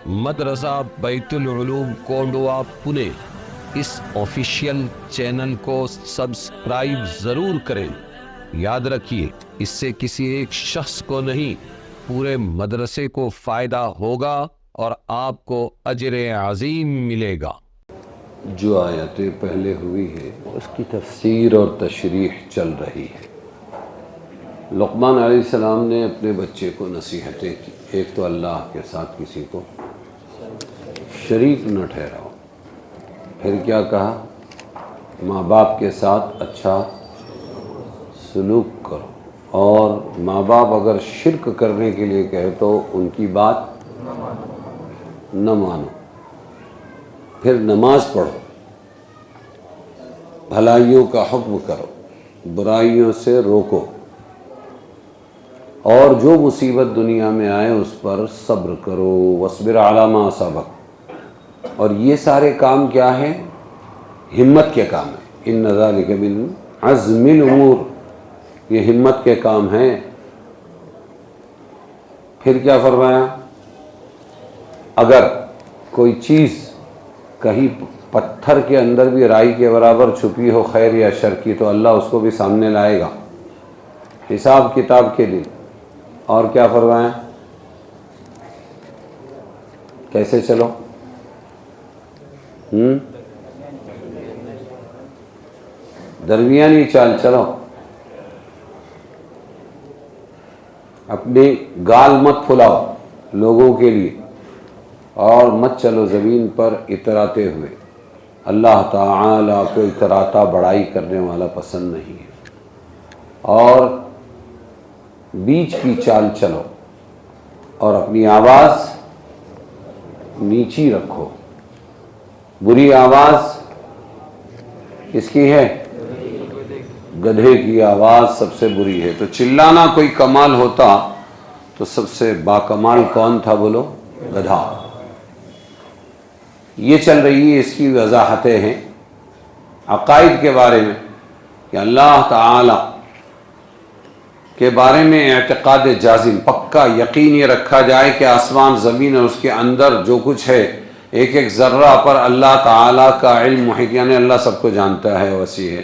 مدرسہ بیت العلوم کونڈوا پونے اس official channel کو سبسکرائب ضرور کریں۔ یاد رکھیے، اس سے کسی ایک شخص کو نہیں، پورے مدرسے کو فائدہ ہوگا اور آپ کو اجر عظیم ملے گا۔ جو آیتیں پہلے ہوئی ہیں اس کی تفسیر اور تشریح چل رہی ہے۔ لقمان علیہ السلام نے اپنے بچے کو نصیحتیں کی، ایک تو اللہ کے ساتھ کسی کو شریک نہ ٹھہراؤ، پھر کیا کہا؟ ماں باپ کے ساتھ اچھا سلوک کرو، اور ماں باپ اگر شرک کرنے کے لیے کہے تو ان کی بات نہ مانو، پھر نماز پڑھو، بھلائیوں کا حکم کرو، برائیوں سے روکو، اور جو مصیبت دنیا میں آئے اس پر صبر کرو، واصبر علی ما اصابک۔ اور یہ سارے کام کیا ہیں؟ ہمت کے کام ہیں۔ ان ذالک من عزم الامور، یہ ہمت کے کام ہیں۔ پھر کیا فرمایا؟ اگر کوئی چیز کہیں پتھر کے اندر بھی رائی کے برابر چھپی ہو خیر یا شر کی تو اللہ اس کو بھی سامنے لائے گا حساب کتاب کے لیے۔ اور کیا فرمایا؟ کیسے چلو؟ درمیانی چال چلو، اپنی گال مت پھلاؤ لوگوں کے لیے، اور مت چلو زمین پر اتراتے ہوئے۔ اللہ تعالیٰ کو اتراتا بڑائی کرنے والا پسند نہیں ہے۔ اور بیچ کی چال چلو، اور اپنی آواز نیچی رکھو۔ بری آواز کس کی ہے؟ گدھے کی آواز سب سے بری ہے۔ تو چلانا کوئی کمال ہوتا تو سب سے باکمال کون تھا بولو؟ گدھا۔ یہ چل رہی ہے، اس کی وضاحتیں ہیں عقائد کے بارے میں کہ اللہ تعالی کے بارے میں اعتقاد جازم، پکا یقین یہ رکھا جائے کہ آسمان زمین اور اس کے اندر جو کچھ ہے، ایک ایک ذرہ پر اللہ تعالیٰ کا علم محیط، یعنی اللہ سب کو جانتا ہے، وسیع ہے،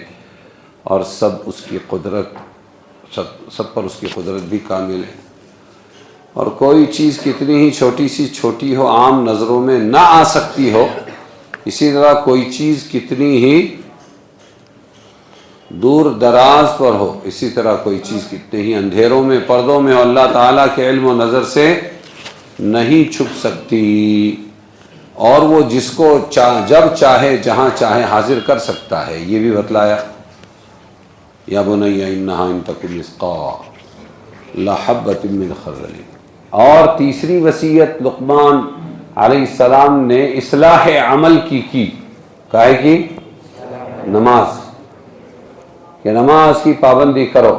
اور سب اس کی قدرت، سب پر اس کی قدرت بھی کامل ہے۔ اور کوئی چیز کتنی ہی چھوٹی سی چھوٹی ہو، عام نظروں میں نہ آ سکتی ہو، اسی طرح کوئی چیز کتنی ہی دور دراز پر ہو، اسی طرح کوئی چیز کتنے ہی اندھیروں میں، پردوں میں، اللہ تعالیٰ کے علم و نظر سے نہیں چھپ سکتی، اور وہ جس کو جب چاہے جہاں چاہے حاضر کر سکتا ہے، یہ بھی بتلایا۔ یا بنی انہا ان تک مثقال حبۃ من خردل۔ اور تیسری وصیت لقمان علیہ السلام نے اصلاح عمل کی کہا کہ نماز، کہ نماز کی پابندی کرو،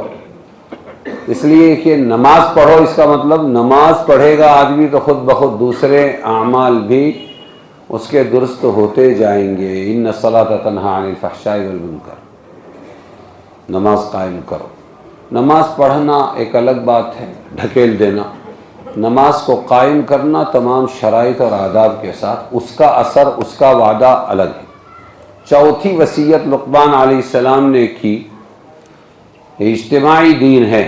اس لیے کہ نماز پڑھو، اس کا مطلب نماز پڑھے گا آدمی تو خود بخود دوسرے اعمال بھی اس کے درست ہوتے جائیں گے۔ ان الصلاۃ تنہی عن الفحشاء والمنکر، نماز قائم کرو۔ نماز پڑھنا ایک الگ بات ہے، ڈھکیل دینا، نماز کو قائم کرنا تمام شرائط اور آداب کے ساتھ، اس کا اثر، اس کا وعدہ الگ ہے۔ چوتھی وصیت لقمان علیہ السلام نے کی، یہ اجتماعی دین ہے،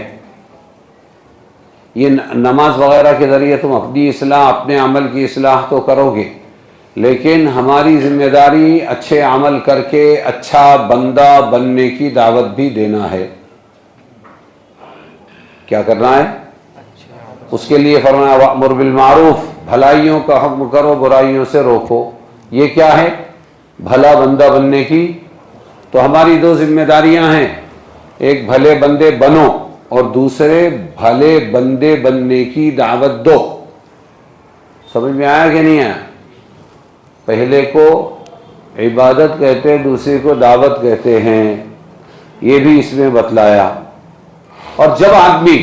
یہ نماز وغیرہ کے ذریعے تم اپنی اصلاح، اپنے عمل کی اصلاح تو کرو گے، لیکن ہماری ذمہ داری اچھے عمل کر کے اچھا بندہ بننے کی دعوت بھی دینا ہے۔ کیا کرنا ہے؟ اس کے لیے فرمایا وَأْمُرْ بِالْمَعْرُوفِ، بھلائیوں کا حکم کرو، برائیوں سے روکو۔ یہ کیا ہے؟ بھلا بندہ بننے کی۔ تو ہماری دو ذمہ داریاں ہیں، ایک بھلے بندے بنو، اور دوسرے بھلے بندے بننے کی دعوت دو۔ سمجھ میں آیا کہ نہیں آیا؟ پہلے کو عبادت کہتے، دوسرے کو دعوت کہتے ہیں، یہ بھی اس میں بتلایا۔ اور جب آدمی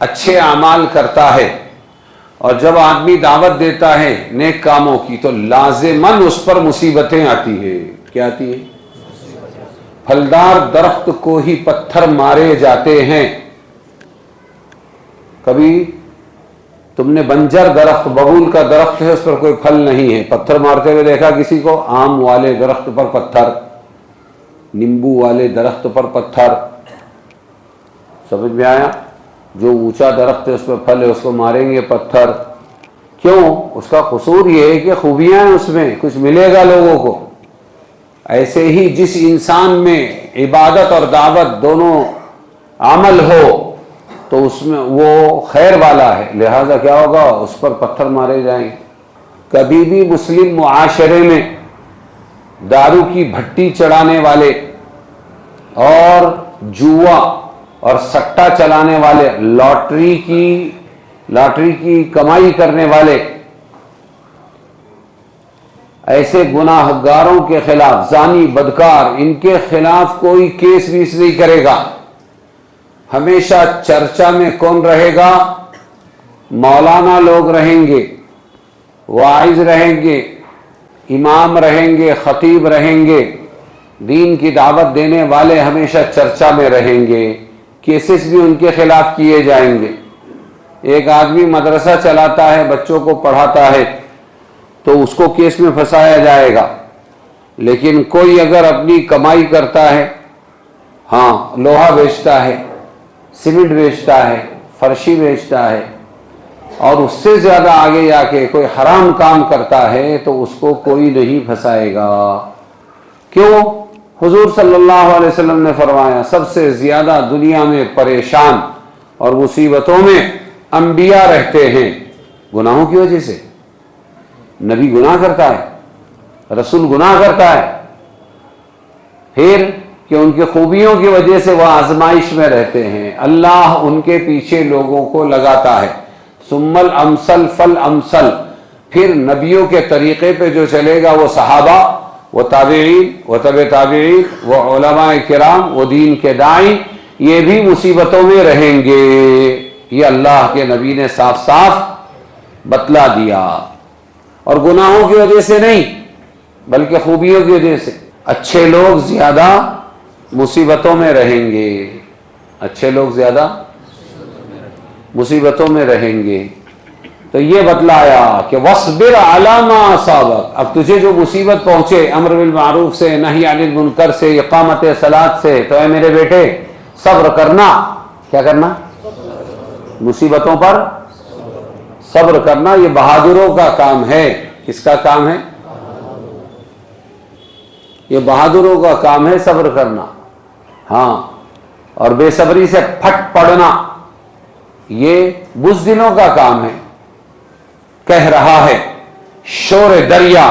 اچھے اعمال کرتا ہے اور جب آدمی دعوت دیتا ہے نیک کاموں کی تو لازماً اس پر مصیبتیں آتی ہیں۔ کیا آتی ہیں؟ پھلدار درخت کو ہی پتھر مارے جاتے ہیں۔ کبھی تم نے بنجر درخت، ببول کا درخت ہے، اس پر کوئی پھل نہیں ہے، پتھر مارتے ہوئے دیکھا کسی کو؟ آم والے درخت پر پتھر، نیمبو والے درخت پر پتھر، سمجھ میں آیا؟ جو اونچا درخت ہے اس پر پھل ہے، اس کو ماریں گے پتھر. کیوں؟ اس کا قصور یہ ہے کہ خوبیاں ہیں اس میں، کچھ ملے گا لوگوں کو. ایسے ہی جس انسان میں عبادت اور دعوت دونوں عمل ہو تو اس میں وہ خیر والا ہے، لہذا کیا ہوگا؟ اس پر پتھر مارے جائیں. کبھی بھی مسلم معاشرے میں دارو کی بھٹی چڑھانے والے اور جوا اور سٹا چلانے والے، لاٹری کی کمائی کرنے والے، ایسے گناہ گاروں کے خلاف، زانی بدکار، ان کے خلاف کوئی کیس ویس نہیں کرے گا. ہمیشہ چرچا میں کون رہے گا؟ مولانا لوگ رہیں گے، واعظ رہیں گے، امام رہیں گے، خطیب رہیں گے، دین کی دعوت دینے والے ہمیشہ چرچا میں رہیں گے. کیسز بھی ان کے خلاف کیے جائیں گے. ایک آدمی مدرسہ چلاتا ہے، بچوں کو پڑھاتا ہے، تو اس کو کیس میں پھنسایا جائے گا. لیکن کوئی اگر اپنی کمائی کرتا ہے، ہاں لوہا بیچتا ہے، سیمنٹ بیچتا ہے، فرشی بیچتا ہے، اور اس سے زیادہ آگے جا کے کوئی حرام کام کرتا ہے تو اس کو کوئی نہیں پھنسائے گا. کیوں؟ حضور صلی اللہ علیہ وسلم نے فرمایا سب سے زیادہ دنیا میں پریشان اور مصیبتوں میں انبیاء رہتے ہیں گناہوں کی وجہ سے. نبی گناہ کرتا ہے، رسول گناہ کرتا ہے، پھر کہ ان کی خوبیوں کی وجہ سے وہ آزمائش میں رہتے ہیں. اللہ ان کے پیچھے لوگوں کو لگاتا ہے. ثم الامثل فالامثل، پھر نبیوں کے طریقے پہ جو چلے گا وہ صحابہ، وہ تابعین، وہ تبع تابعین، وہ علماء کرام، وہ دین کے داعی، یہ بھی مصیبتوں میں رہیں گے. یہ اللہ کے نبی نے صاف صاف بتلا دیا. اور گناہوں کی وجہ سے نہیں بلکہ خوبیوں کی وجہ سے. اچھے لوگ زیادہ مصیبتوں میں رہیں گے، اچھے لوگ زیادہ مصیبتوں میں رہیں گے. تو یہ بتلایا کہ وَاصْبِرْ عَلَىٰ مَا أَصَابَكَ. اب تجھے جو مصیبت پہنچے امر بالمعروف سے، نہی عن المنکر سے، اقامت صلاۃ سے، تو اے میرے بیٹے صبر کرنا. کیا کرنا؟ مصیبتوں پر صبر کرنا. یہ بہادروں کا کام ہے. کس کا کام ہے؟ یہ بہادروں کا کام ہے صبر کرنا. ہاں، اور بے صبری سے پھٹ پڑنا یہ بزدلوں کا کام ہے. کہہ رہا ہے شور دریا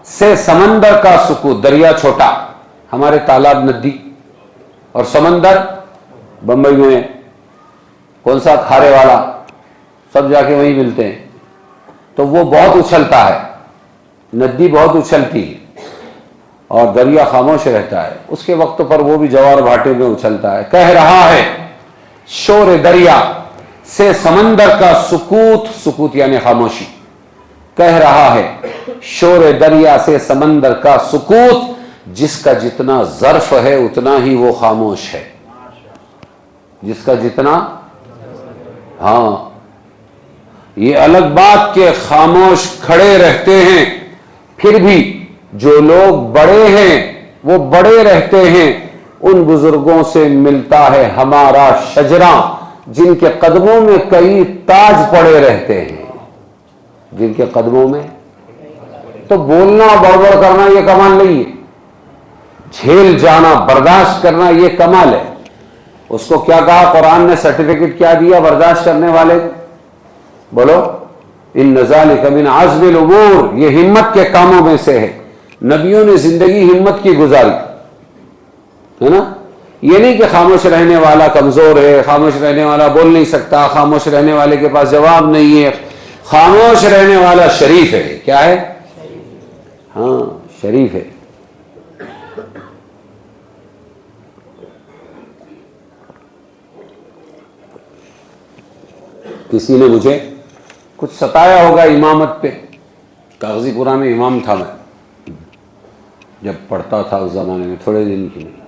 سے سمندر کا سکوت. دریا چھوٹا، ہمارے تالاب ندی، اور سمندر بمبئی میں کون سا کھارے والا، سب جا کے وہیں ملتے ہیں. تو وہ بہت اچھلتا ہے، ندی بہت اچھلتی ہے اور دریا خاموش رہتا ہے. اس کے وقت پر وہ بھی جوار بھاٹے میں اچھلتا ہے. کہہ رہا ہے شور دریا سے سمندر کا سکوت، سکوت یعنی خاموشی. کہہ رہا ہے شور دریا سے سمندر کا سکوت، جس کا جتنا ظرف ہے اتنا ہی وہ خاموش ہے. جس کا جتنا، ہاں یہ الگ بات کہ خاموش کھڑے رہتے ہیں، پھر بھی جو لوگ بڑے ہیں وہ بڑے رہتے ہیں. ان بزرگوں سے ملتا ہے ہمارا شجرہ جن کے قدموں میں کئی تاج پڑے رہتے ہیں. جن کے قدموں میں، تو بولنا بڑبڑ کرنا یہ کمال نہیں ہے. جھیل جانا، برداشت کرنا یہ کمال ہے. اس کو کیا کہا قرآن نے؟ سرٹیفکیٹ کیا دیا برداشت کرنے والے کو؟ بولو، ان ذالک من عزم الامور، یہ ہمت کے کاموں میں سے ہے. نبیوں نے زندگی ہمت کی گزاری ہے نا. یہ نہیں کہ خاموش رہنے والا کمزور ہے، خاموش رہنے والا بول نہیں سکتا، خاموش رہنے والے کے پاس جواب نہیں ہے. خاموش رہنے والا شریف ہے. کیا ہے؟ ہاں شریف ہے. کسی نے مجھے کچھ ستایا ہوگا امامت پہ. کاغذی پورہ میں امام تھا میں جب پڑھتا تھا اس زمانے میں، تھوڑے دن کی نہیں.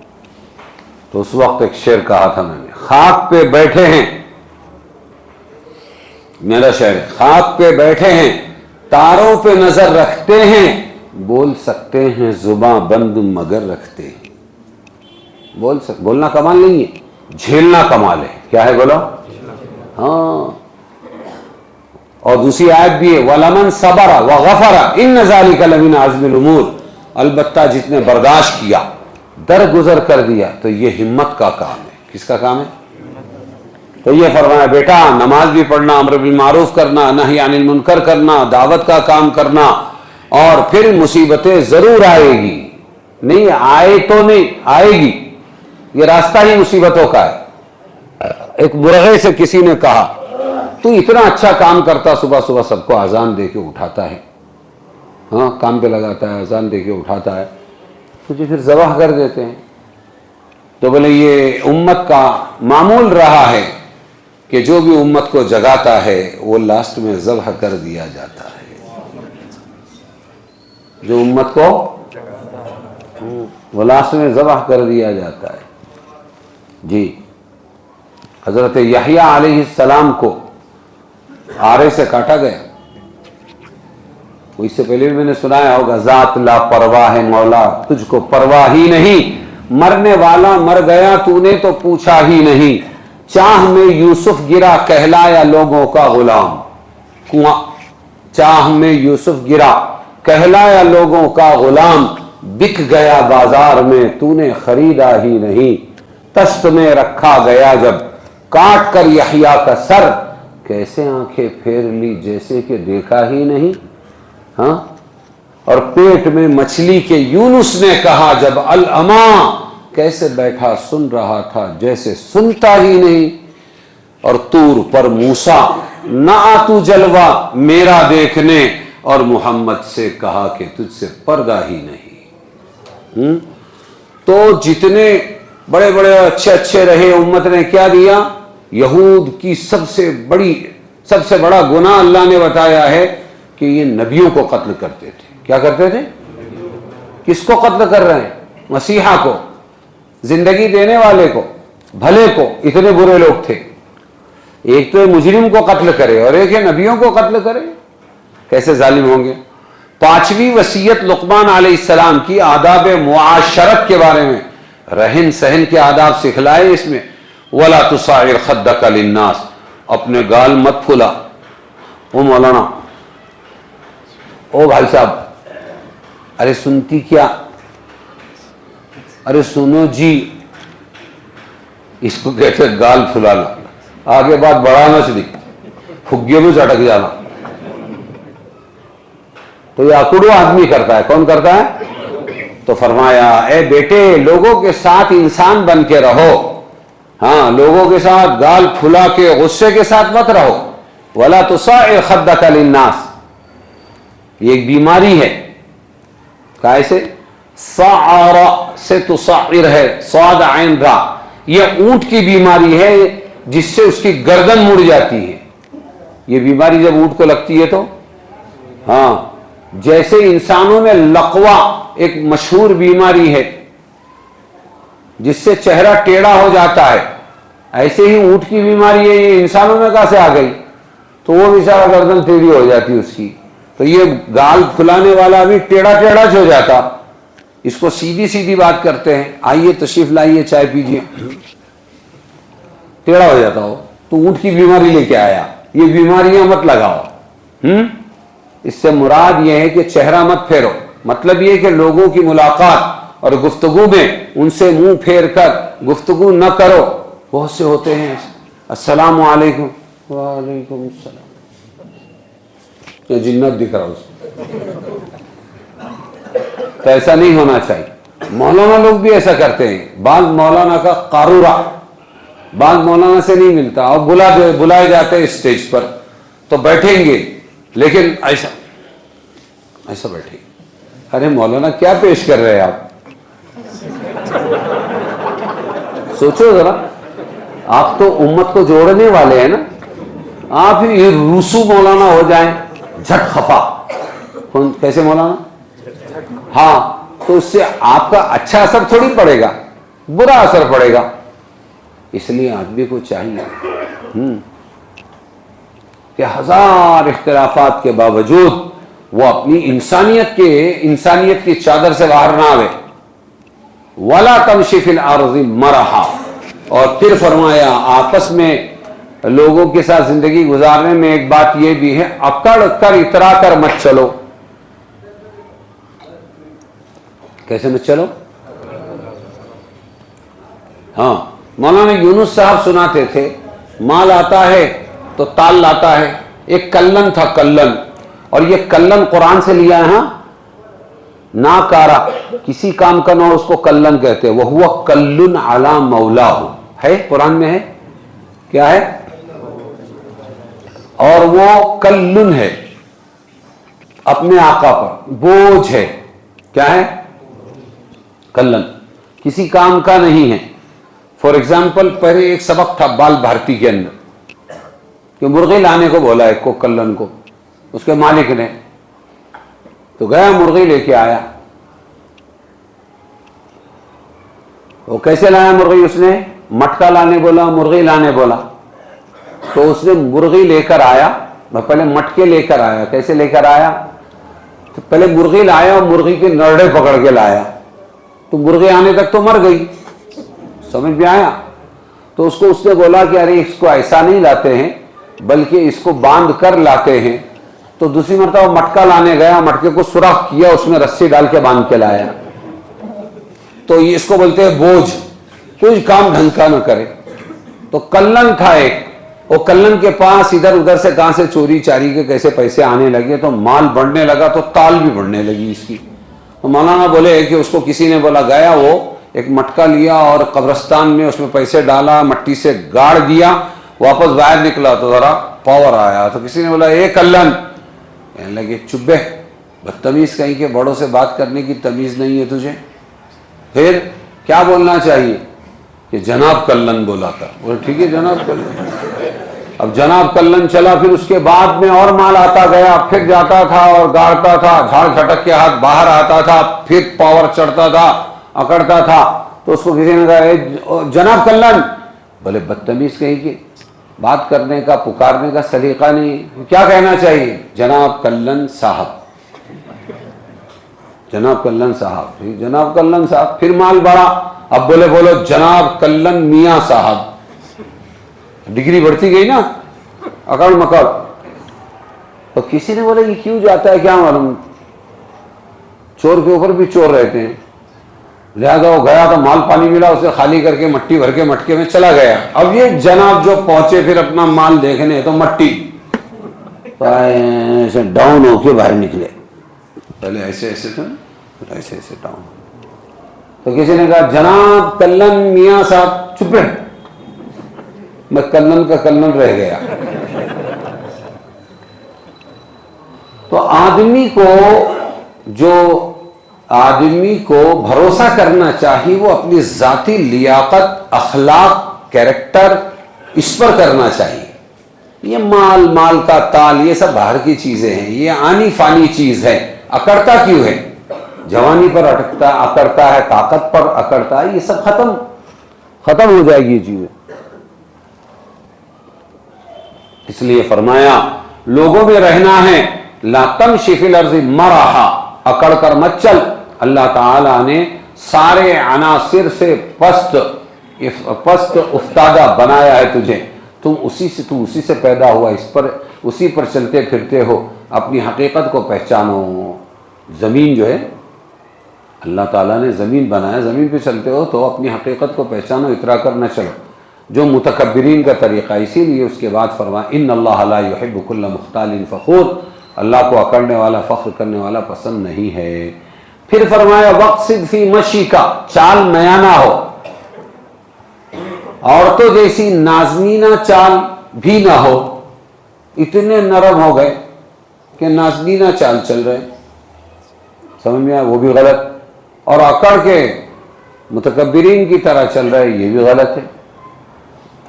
تو اس وقت ایک شعر کہا تھا میں نے، خاک پہ بیٹھے ہیں میرا شعر، خاک پہ بیٹھے ہیں تاروں پہ نظر رکھتے ہیں، بول سکتے ہیں زباں بند مگر رکھتے ہیں. بولنا کمال نہیں ہے، جھیلنا کمال ہے. کیا ہے بولو؟ ہاں. اور دوسری آیت بھی ہے وَلَمَنْ صَبَرَ وَغَفَرَ إِنَّ ذَلِكَ لَمِنْ عَزْمِ الْأُمُورِ، البتہ جس نے برداشت کیا، درگزر کر دیا، تو یہ ہمت کا کام ہے. کس کا کام ہے؟ تو یہ فرمایا بیٹا نماز بھی پڑھنا، امر بالمعروف کرنا، نہی عن المنکر کرنا، دعوت کا کام کرنا، اور پھر مصیبتیں ضرور آئے گی. نہیں آئے تو نہیں آئے گی، یہ راستہ ہی مصیبتوں کا ہے. ایک مرغے سے کسی نے کہا تو اتنا اچھا کام کرتا، صبح صبح سب کو اذان دے کے اٹھاتا ہے، ہاں کام پہ لگاتا ہے، اذان دے کے اٹھاتا ہے، تجھے پھر ذبح کر دیتے ہیں. تو بولے یہ امت کا معمول رہا ہے کہ جو بھی امت کو جگاتا ہے وہ لاسٹ میں ذبح کر دیا جاتا ہے. جو امت کو وہ لاسٹ میں ذبح کر دیا جاتا ہے. جی حضرت یحییٰ علیہ السلام کو آرے سے کاٹا گیا. اس سے پہلے بھی میں نے سنایا ہوگا، ذات لا پرواہ ہے مولا تجھ کو پرواہ ہی نہیں، مرنے والا مر گیا تو نے تو پوچھا ہی نہیں، چاہ میں یوسف گرا کہلایا لوگوں کا غلام. کنواں چاہ میں یوسف گرا کہلایا لوگوں کا غلام، بک گیا بازار میں تو نے خریدا ہی نہیں، تشت میں رکھا گیا جب کاٹ کر یحییٰ کا سر، کیسے آنکھیں پھیر لی جیسے کہ دیکھا ہی نہیں. ہاں اور پیٹ میں مچھلی کے یونس نے کہا جب الاما، کیسے بیٹھا سن رہا تھا جیسے سنتا ہی نہیں. اور طور پر موسیٰ نہ آ تو جلوہ میرا دیکھنے، اور محمد سے کہا کہ تجھ سے پردہ ہی نہیں. تو جتنے بڑے بڑے اچھے رہے امت نے کیا دیا؟ یہود کی سب سے بڑا گناہ اللہ نے بتایا ہے کہ یہ نبیوں کو قتل کرتے تھے. کیا کرتے تھے؟ کس کو قتل کر رہے ہیں؟ مسیحا کو، زندگی دینے والے کو، بھلے کو. اتنے برے لوگ تھے. ایک تو مجرم کو قتل کرے اور ایک ہے نبیوں کو قتل کرے. کیسے ظالم ہوں گے. 5ویں وصیت لقمان علیہ السلام کی آداب معاشرت کے بارے میں، رہن سہن کے آداب سکھلائے اس میں. وَلَا تُصَعِّرْ خَدَّكَ لِلنَّاسِ، اپنے گال مت پھلا. او مولانا، او بھائی صاحب، ارے سنتی کیا، ارے سنو جی، اس کو کہتے گال پھلانا. آگے بات بڑھانا چاہیے، پھگے میں چٹک جانا. تو یہ اکڑو آدمی کرتا ہے. کون کرتا ہے؟ تو فرمایا اے بیٹے لوگوں کے ساتھ انسان بن کے رہو. ہاں لوگوں کے ساتھ گال پھلا کے غصے کے ساتھ مت رہو. وَلَا تُصَعِّرْ خَدَّكَ لِلنَّاسِ، یہ ایک بیماری ہے. کیسے؟ صَعَرَ سے تصعر ہے، صاد عین را. یہ اونٹ کی بیماری ہے جس سے اس کی گردن مڑ جاتی ہے. یہ بیماری جب اونٹ کو لگتی ہے تو ہاں، جیسے انسانوں میں لقوا ایک مشہور بیماری ہے جس سے چہرہ ٹیڑھا ہو جاتا ہے، ایسے ہی اونٹ کی بیماری ہے. یہ انسانوں میں کہاں سے آ گئی؟ تو وہ بیچارہ گردن ٹیڑھی ہو جاتی اس کی. تو یہ گال پھلانے والا بھی ٹیڑھا ہو جاتا. اس کو سیدھی سیدھی بات کرتے ہیں، آئیے تشریف لائیے چائے پیجیے، ٹیڑھا ہو جاتا ہو. تو اونٹ کی بیماری لے کے آیا. یہ بیماریاں مت لگاؤ. اس سے مراد یہ ہے کہ چہرہ مت پھیرو. مطلب یہ کہ لوگوں کی ملاقات اور گفتگو میں ان سے منہ پھیر کر گفتگو نہ کرو. بہت سے ہوتے ہیں السلام علیکم، وعلیکم السلام، یہ جنت دکھ رہا اس کو. تو ایسا نہیں ہونا چاہیے. مولانا لوگ بھی ایسا کرتے ہیں. بعض مولانا کا قارورہ بعض مولانا سے نہیں ملتا، اور بلائے جاتے ہیں اسٹیج پر تو بیٹھیں گے، لیکن ایسا بیٹھیں. ارے مولانا کیا پیش کر رہے ہیں آپ؟ سوچو ذرا، آپ تو امت کو جوڑنے والے ہیں نا. آپ ہی روسو مولانا ہو جائیں، جھٹ خفا. کیسے مولانا؟ ہاں، تو اس سے آپ کا اچھا اثر تھوڑی پڑے گا، برا اثر پڑے گا. اس لیے آدمی کو چاہیے کہ ہزار اختلافات کے باوجود وہ اپنی انسانیت کی چادر سے باہر نہ آوے. وَلَا تَمْشِ فِي الْأَرْضِ مَرَحًا. اور پھر فرمایا آپس میں لوگوں کے ساتھ زندگی گزارنے میں ایک بات یہ بھی ہے، اکڑ کر اترا کر مت چلو. کیسے مت چلو؟ ہاں، مولانا یونس صاحب سناتے تھے مال آتا ہے تو تال لاتا ہے. ایک کلن تھا، کلن، اور یہ کلن قرآن سے لیا ہے. ہاں، نا کارا، کسی کام کا نہ اس کو کلن کہتے. وَهُوَ کلن علی مولاہ، ہے قرآن میں ہے. کیا ہے؟ اور وہ کلن ہے اپنے آقا پر، بوجھ ہے. کیا ہے؟ کلن، کسی کام کا نہیں ہے. فار ایگزامپل پہلے ایک سبق تھا بال بھارتی کے اندر کہ مرغی لانے کو بولا ایک کو، کلن کو، اس کے مالک نے. تو گیا مرغی لے کے آیا. وہ کیسے لایا مرغی؟ اس نے مٹکا لانے بولا، مرغی لانے بولا. تو اس نے مرغی لے کر آیا، پہلے مٹکے لے کر آیا. کیسے لے کر آیا؟ تو پہلے مرغی لایا اور مرغی کے نرڑے پکڑ کے لایا. تو مرغی آنے تک تو مر گئی. سمجھ میں آیا؟ تو اس نے بولا کہ ارے اس کو ایسا نہیں لاتے ہیں بلکہ اس کو باندھ کر لاتے ہیں. تو دوسری مرتبہ مٹکا لانے گیا، مٹکے کو سوراخ کیا، اس میں رسی ڈال کے باندھ کے لایا. تو یہ اس کو بولتے ہیں بوجھ، کوئی کام ڈھنگ کا نہ کرے. تو کلن تھا ایک، وہ کلن کے پاس ادھر ادھر سے کہاں سے چوری چاری کے کیسے پیسے آنے لگے، تو مال بڑھنے لگا تو تال بھی بڑھنے لگی اس کی. تو مولانا بولے کہ اس کو کسی نے بولا، گیا وہ ایک مٹکا لیا اور قبرستان میں اس میں پیسے ڈالا، مٹی سے گاڑ دیا، واپس باہر نکلا تو ذرا پاور آیا. تو کسی نے بولا اے کلن، کہنے لگے چپ بے، بدتمیز کہیں کہ بڑوں سے بات کرنے کی تمیز نہیں ہے تجھے. پھر کیا بولنا چاہیے؟ کہ جناب کلن بولا تھا. بولے ٹھیک ہے جناب کلن. اب جناب کلن چلا، پھر اس کے بعد میں اور مال آتا گیا، پھر جاتا تھا اور گاڑتا تھا، جھاڑ جھٹک کے ہاتھ باہر آتا تھا، پھر پاور چڑھتا تھا، اکڑتا تھا. تو اس کو کسی نے کہا اے جناب کلن. بولے بدتمیز کہیں کہ بات کرنے کا، پکارنے کا سلیقہ نہیں. کیا کہنا چاہیے؟ جناب کلن صاحب، جناب کلن صاحب، جناب کلن صاحب. پھر مال بڑھا، اب بولو جناب کلن میاں صاحب. ڈگری بڑھتی گئی نا، اکڑ مکڑ. تو کسی نے بولا یہ کیوں جاتا ہے کیا معلوم، چور کے اوپر بھی چور رہتے ہیں. لہذا وہ گیا تو مال پانی ملا، اسے خالی کر کے مٹی بھر کے مٹکے میں چلا گیا. اب یہ جناب جو پہنچے پھر اپنا مال دیکھنے تو مٹی، ایسے ڈاؤن ہو کے باہر نکلے. پہلے ایسے ایسے تھے، پھر ایسے ایسے ڈاؤن. تو کسی نے کہا جناب کلن میاں صاحب. چپ رہے، میں کلن کا کلن رہ گیا. تو آدمی کو بھروسہ کرنا چاہیے، وہ اپنی ذاتی لیاقت، اخلاق، کیریکٹر اس پر کرنا چاہیے. یہ مال کا تال، یہ سب باہر کی چیزیں ہیں، یہ آنی فانی چیز ہے. اکڑتا کیوں ہے؟ جوانی پر اکڑتا ہے، طاقت پر اکڑتا ہے. یہ سب ختم ہو جائے گی یہ چیزیں. اس لیے فرمایا لوگوں میں رہنا ہے، لا تمشی فی الارض مرحا، اکڑ کر مت چل. اللہ تعالیٰ نے سارے عناصر سے پست افتادہ بنایا ہے تجھے. تو اسی سے پیدا ہوا، اسی پر چلتے پھرتے ہو. اپنی حقیقت کو پہچانو. زمین جو ہے اللہ تعالیٰ نے زمین بنایا، زمین پہ چلتے ہو تو اپنی حقیقت کو پہچانو، اترا کر نہ چلو جو متکبرین کا طریقہ. اسی لیے اس کے بعد فرمایا ان اللہ لا یحب کل مختال فخور، اللہ کو اکڑنے والا، فخر کرنے والا پسند نہیں ہے. پھر فرمایا وقصد فی مشی کا، چال میانہ ہو، عورتوں جیسی نازنینہ چال بھی نہ ہو. اتنے نرم ہو گئے کہ نازنینہ چال چل رہے، سمجھ میں آیا؟ وہ بھی غلط. اور اکڑ کے متکبرین کی طرح چل رہے، یہ بھی غلط ہے.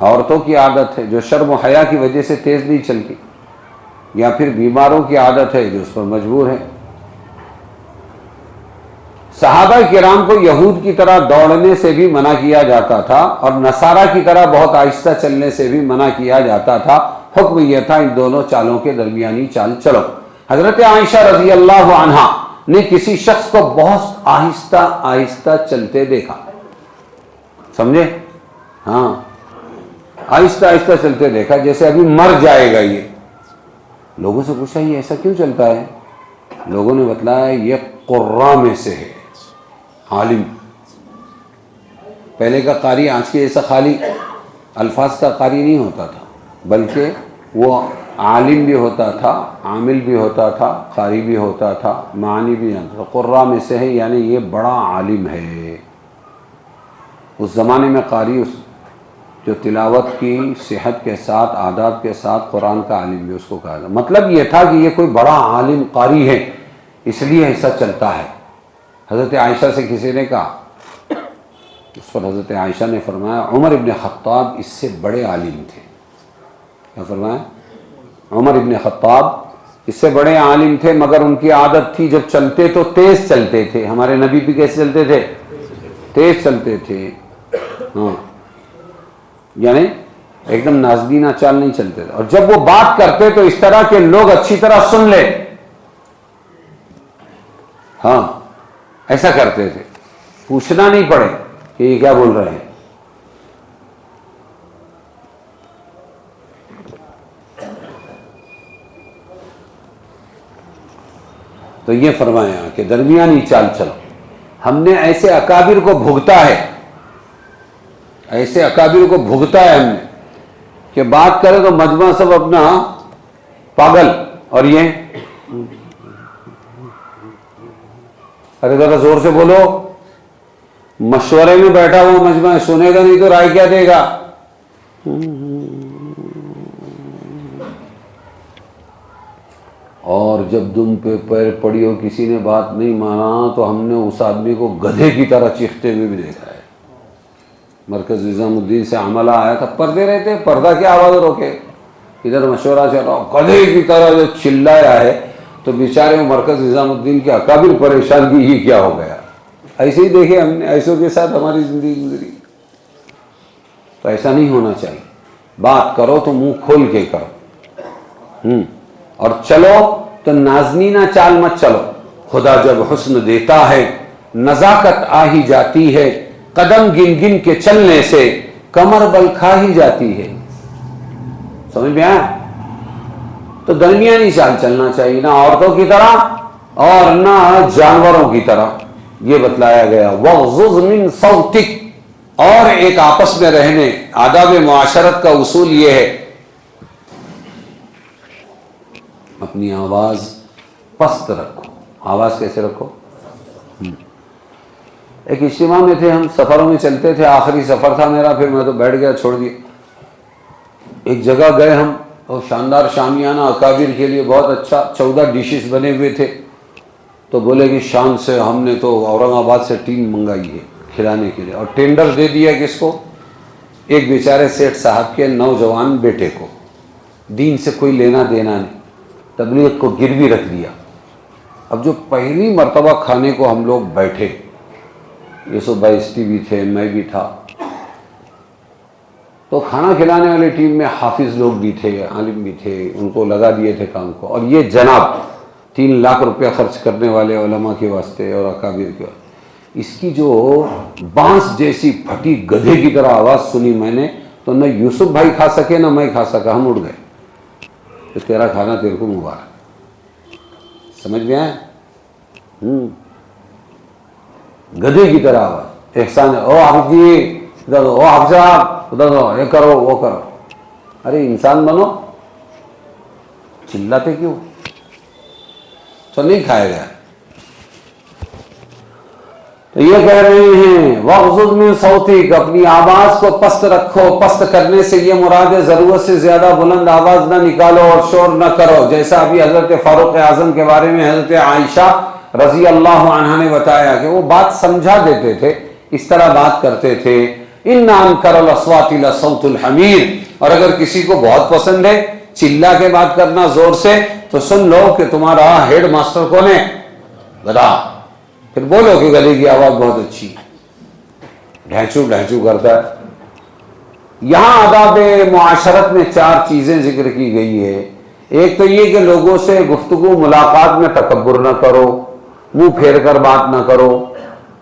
عورتوں کی عادت ہے جو شرم و حیا کی وجہ سے تیز نہیں چلتی، یا پھر بیماروں کی عادت ہے جو اس پر مجبور ہے. صحابہ کرام کو یہود کی طرح دوڑنے سے بھی منع کیا جاتا تھا اور نصارہ کی طرح بہت آہستہ چلنے سے بھی منع کیا جاتا تھا. حکم یہ تھا ان دونوں چالوں کے درمیانی چال چلو. حضرت عائشہ رضی اللہ عنہا نے کسی شخص کو بہت آہستہ آہستہ چلتے دیکھا. سمجھے؟ ہاں، آہستہ آہستہ چلتے دیکھا، جیسے ابھی مر جائے گا یہ. لوگوں سے پوچھا یہ ایسا کیوں چلتا ہے؟ لوگوں نے بتلایا یہ قراء میں سے ہے، عالم. پہلے کا قاری آج کے جیسا خالی الفاظ کا قاری نہیں ہوتا تھا، بلکہ وہ عالم بھی ہوتا تھا، عامل بھی ہوتا تھا، قاری بھی ہوتا تھا، معنی بھی جانتا تھا. قراء میں سے ہے یعنی یہ بڑا عالم ہے. اس زمانے میں قاری جو تلاوت کی صحت کے ساتھ، آداب کے ساتھ قرآن کا عالم بھی اس کو کہا تھا. مطلب یہ تھا کہ یہ کوئی بڑا عالم قاری ہے، اس لیے ایسا چلتا ہے. حضرت عائشہ سے کسی نے کہا، اس پر حضرت عائشہ نے فرمایا عمر ابن خطاب اس سے بڑے عالم تھے. کیا فرمایا؟ عمر ابن خطاب اس سے بڑے عالم تھے، مگر ان کی عادت تھی جب چلتے تو تیز چلتے تھے. ہمارے نبی بھی کیسے چلتے تھے؟ تیز چلتے تھے. ہاں، یعنی ایک دم نازنینہ چال نہیں چلتے تھے. اور جب وہ بات کرتے تو اس طرح کہ لوگ اچھی طرح سن لے. ہاں، ایسا کرتے تھے، پوچھنا نہیں پڑے کہ یہ کیا بول رہے ہیں. تو یہ فرمایا کہ درمیانی چال چلو. ہم نے ایسے اکابر کو بھگتا ہے، ایسے اکابر کو بھگتا ہے ہم نے کہ بات کرے تو مجمع سب اپنا پاگل، اور یہ ارے ذرا زور سے بولو. مشورے میں بیٹھا ہوا مجمع سنے گا نہیں تو رائے کیا دے گا؟ اور جب دم پہ پیر پڑی ہو کسی نے بات نہیں مانا تو ہم نے اس آدمی کو گدھے کی طرح چیختے ہوئے بھی دیکھا ہے. مرکز نظام الدین سے عملہ آیا تھا، پردے رہتے، پردہ کیا آواز روکے، ادھر مشورہ چل رہا، گدھے کی طرح جو چلایا ہے تو بیچارے مرکز نظام الدین کے اکابر پریشان کی یہ کیا ہو گیا. ایسے ہی دیکھے ہم نے، ایسوں کے ساتھ ہماری زندگی گزری. تو ایسا نہیں ہونا چاہیے. بات کرو تو منہ کھول کے کرو، اور چلو تو نازنینہ چال مت چلو. خدا جب حسن دیتا ہے نزاکت آ ہی جاتی ہے، قدم گن گن کے چلنے سے کمر بل کھا ہی جاتی ہے. سمجھ میں آیا؟ تو درمیانی چال چلنا چاہیے، نہ عورتوں کی طرح اور نہ جانوروں کی طرح. یہ بتلایا گیا. وَغْضُضْ مِنْ صَوْتِكَ، اور ایک آپس میں رہنے، آداب معاشرت کا اصول یہ ہے اپنی آواز پست رکھو. آواز کیسے رکھو؟ ایک اجتماع میں تھے ہم، سفروں میں چلتے تھے، آخری سفر تھا میرا، پھر میں تو بیٹھ گیا، چھوڑ دیا. ایک جگہ گئے ہم اور شاندار شامیانہ اکابر کے لیے بہت اچھا 14 ڈشز بنے ہوئے تھے. تو بولے کہ شان سے ہم نے تو اورنگ آباد سے ٹیم منگائی ہے کھلانے کے لیے، اور ٹینڈر دے دیا کس کو؟ ایک بیچارے سیٹھ صاحب کے نوجوان بیٹے کو. دین سے کوئی لینا دینا نہیں، تبلیغ کو گروی رکھ دیا. اب جو پہلی مرتبہ کھانے کو ہم لوگ بیٹھے، یوسف بھائی اسٹی بھی تھے، میں بھی تھا، تو کھانا کھلانے والی ٹیم میں حافظ لوگ بھی تھے، عالم بھی تھے، ان کو لگا دیے تھے کام کو. اور یہ جناب 3 لاکھ روپیہ خرچ کرنے والے علماء کے واسطے اور اکابر کے واسطے. اس کی جو بانس جیسی پھٹی گدھے کی طرح آواز سنی میں نے، تو نہ یوسف بھائی کھا سکے نہ میں کھا سکا، ہم اٹھ گئے. تو تیرا کھانا تیرے کو مبارک. سمجھ میں آیا؟ گدھے کی طرح آواز. احسان او حافظ جی ادھر دو، او حافظ صاحب ادھر دو، یہ کرو وہ کرو. ارے انسان بنو، چلاتے کیوں؟ تو نہیں کھایا گیا. تو یہ کہہ رہے ہیں وَغْضُضْ مِنْ صَوْتِكَ، اپنی آواز کو پست رکھو. پست کرنے سے یہ مراد ہے ضرورت سے زیادہ بلند آواز نہ نکالو اور شور نہ کرو. جیسا ابھی حضرت فاروق اعظم کے بارے میں حضرت عائشہ رضی اللہ عنہا نے بتایا کہ وہ بات سمجھا دیتے تھے، اس طرح بات کرتے تھے. إِنَّ أَنْكَرَ الْأَصْوَاتِ لَصَوْتُ الْحَمِيرِ، اور اگر کسی کو بہت پسند ہے چلا کے بات کرنا زور سے، تو سن لو کہ تمہارا ہیڈ ماسٹر کون ہے؟ گدھا. پھر بولو کہ گدھے کی آواز بہت اچھی، ڈھینچو ڈھینچو کرتا ہے. یہاں آداب معاشرت میں 4 چیزیں ذکر کی گئی ہے. ایک تو یہ کہ لوگوں سے گفتگو ملاقات میں تکبر نہ کرو، منہ پھیر کر بات نہ کرو.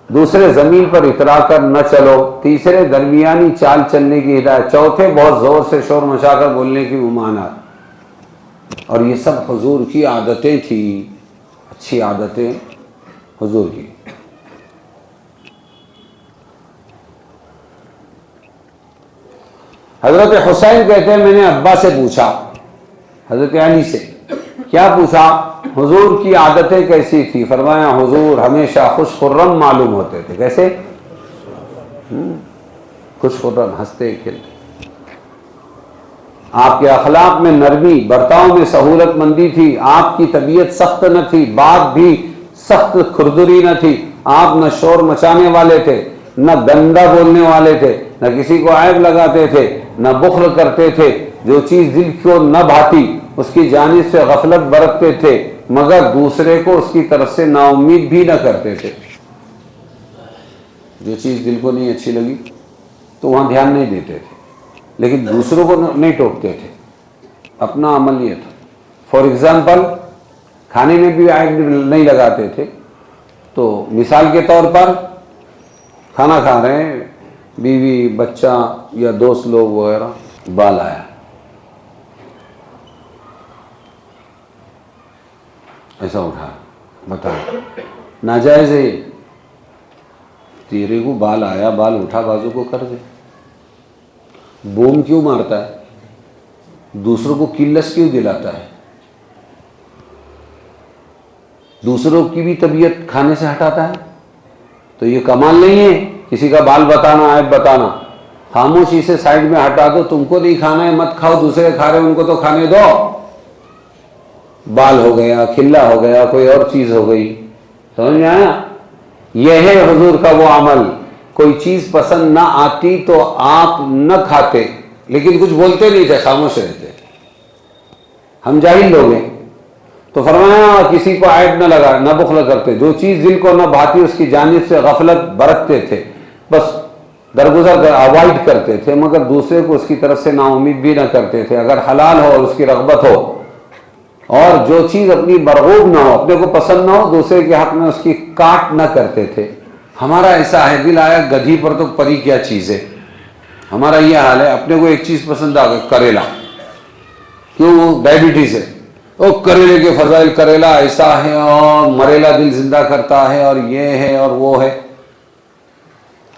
دوسرے، زمین پر اترا کر نہ چلو. تیسرے، درمیانی چال چلنے کی ہدایت. چوتھے، بہت زور سے شور مچا کر بولنے کی ممانعت. اور یہ سب حضور کی عادتیں تھیں، اچھی عادتیں حضور کی. حضرت حسین کہتے ہیں میں نے ابا سے پوچھا، حضرت علی سے، کیا پوچھا؟ حضور کی عادتیں کیسی تھی؟ فرمایا حضور ہمیشہ خوش خرم معلوم ہوتے تھے. کیسے؟ خوش خرم، ہنستے کھیلتے. آپ کے اخلاق میں نرمی، برتاؤ میں سہولت مندی تھی. آپ کی طبیعت سخت نہ تھی، بات بھی سخت کھردری نہ تھی. آپ نہ شور مچانے والے تھے، نہ گندا بولنے والے تھے، نہ کسی کو عیب لگاتے تھے، نہ بخل کرتے تھے. جو چیز دل کو نہ بھاتی اس کی جانب سے غفلت برتتے تھے، مگر دوسرے کو اس کی طرف سے نا امید بھی نہ کرتے تھے. جو چیز دل کو نہیں اچھی لگی تو وہاں دھیان نہیں دیتے تھے، لیکن دوسروں کو نہیں ٹوکتے تھے. اپنا عمل یہ تھا. فار ایگزامپل، کھانے میں بھی عیب نہیں لگاتے تھے. تو مثال کے طور پر کھانا کھا رہے ہیں، بیوی بچہ یا دوست لوگ وغیرہ، بال آیا، ایسا اٹھا، بتا ناجائز ہے یہ. تیرے کو بال آیا، بال اٹھا، بازو کو کر دے. بوم کیوں مارتا ہے؟ دوسروں کو کلس کیوں دلاتا ہے؟ دوسروں کی بھی طبیعت کھانے سے ہٹاتا ہے. تو یہ کمال نہیں ہے کسی کا بال بتانا، عیب بتانا. خاموشی سے سائڈ میں ہٹا دو. تم کو نہیں کھانا ہے مت کھاؤ، دوسرے کھا رہے ہیں ان کو تو کھانے دو. بال ہو گیا، کھلا ہو گیا، کوئی اور چیز ہو گئی. سمجھ میں آیا؟ یہ ہے حضور کا وہ عمل. کوئی چیز پسند نہ آتی تو آپ نہ کھاتے، لیکن کچھ بولتے نہیں تھے، خاموش رہتے. ہم جاہل لوگ ہیں. تو فرمایا کسی کو عیب نہ لگا، نہ بخل کرتے. جو چیز دل کو نہ بھاتی اس کی جانب سے غفلت برتتے تھے، بس درگزر اوائڈ کرتے تھے، مگر دوسرے کو اس کی طرف سے نا امید بھی نہ کرتے تھے. اگر حلال ہو اور اس کی رغبت ہو، اور جو چیز اپنی مرغوب نہ ہو، اپنے کو پسند نہ ہو، دوسرے کے حق میں اس کی کاٹ نہ کرتے تھے. ہمارا ایسا ہے، دل آیا گدھی پر تو پری کیا چیز ہے. ہمارا یہ حال ہے. اپنے کو ایک چیز پسند آ گئی، کریلا. کیوں؟ ڈائبٹیز ہے. وہ کریلے کے فضائل، کریلا ایسا ہے اور مریلا دل زندہ کرتا ہے اور یہ ہے اور وہ ہے،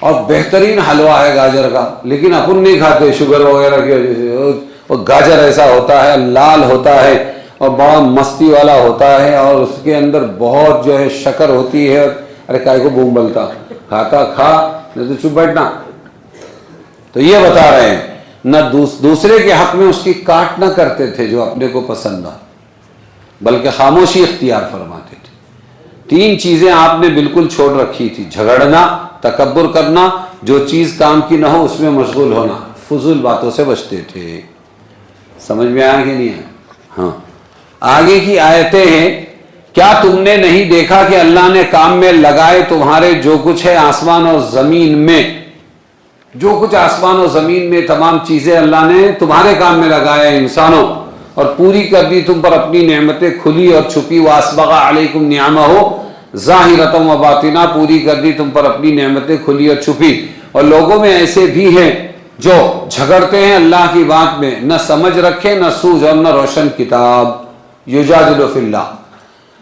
اور بہترین حلوہ ہے گاجر کا، لیکن اپن نہیں کھاتے شوگر وغیرہ کی وجہ سے. وہ گاجر ایسا ہوتا ہے، لال ہوتا ہے اور بڑا مستی والا ہوتا ہے، اور اس کے اندر بہت جو ہے شکر ہوتی ہے. ارے کائے کو بوم بلتا، کھاتا کھا نہیں تو چپ بیٹھنا. تو یہ بتا رہے ہیں نہ دوسرے کے حق میں اس کی کاٹ نہ کرتے تھے جو اپنے کو پسند آ، بلکہ خاموشی اختیار فرماتے تھے. 3 چیزیں آپ نے بالکل چھوڑ رکھی تھی: جھگڑنا، تکبر کرنا، جو چیز کام کی نہ ہو اس میں مشغول ہونا. فضول باتوں سے بچتے تھے. سمجھ میں آیا کہ نہیں آیا؟ ہاں. آگے کی آیتیں ہیں. کیا تم نے نہیں دیکھا کہ اللہ نے کام میں لگائے تمہارے جو کچھ ہے آسمان اور زمین میں؟ جو کچھ آسمان اور زمین میں تمام چیزیں اللہ نے تمہارے کام میں لگایا ہے انسانوں، اور پوری کر دی تم پر اپنی نعمتیں کھلی اور چھپی. وَأَسْبَغَ عَلَيْكُمْ نِعَمَهُ ظَاهِرَةً وَبَاطِنًا، پوری کر دی تم پر اپنی نعمتیں کھلی اور چھپی. اور لوگوں میں ایسے بھی ہیں جو جھگڑتے ہیں اللہ کی بات میں، نہ سمجھ رکھے، نہ سوجھ اور نہ روشن کتاب. یجادل فی اللہ،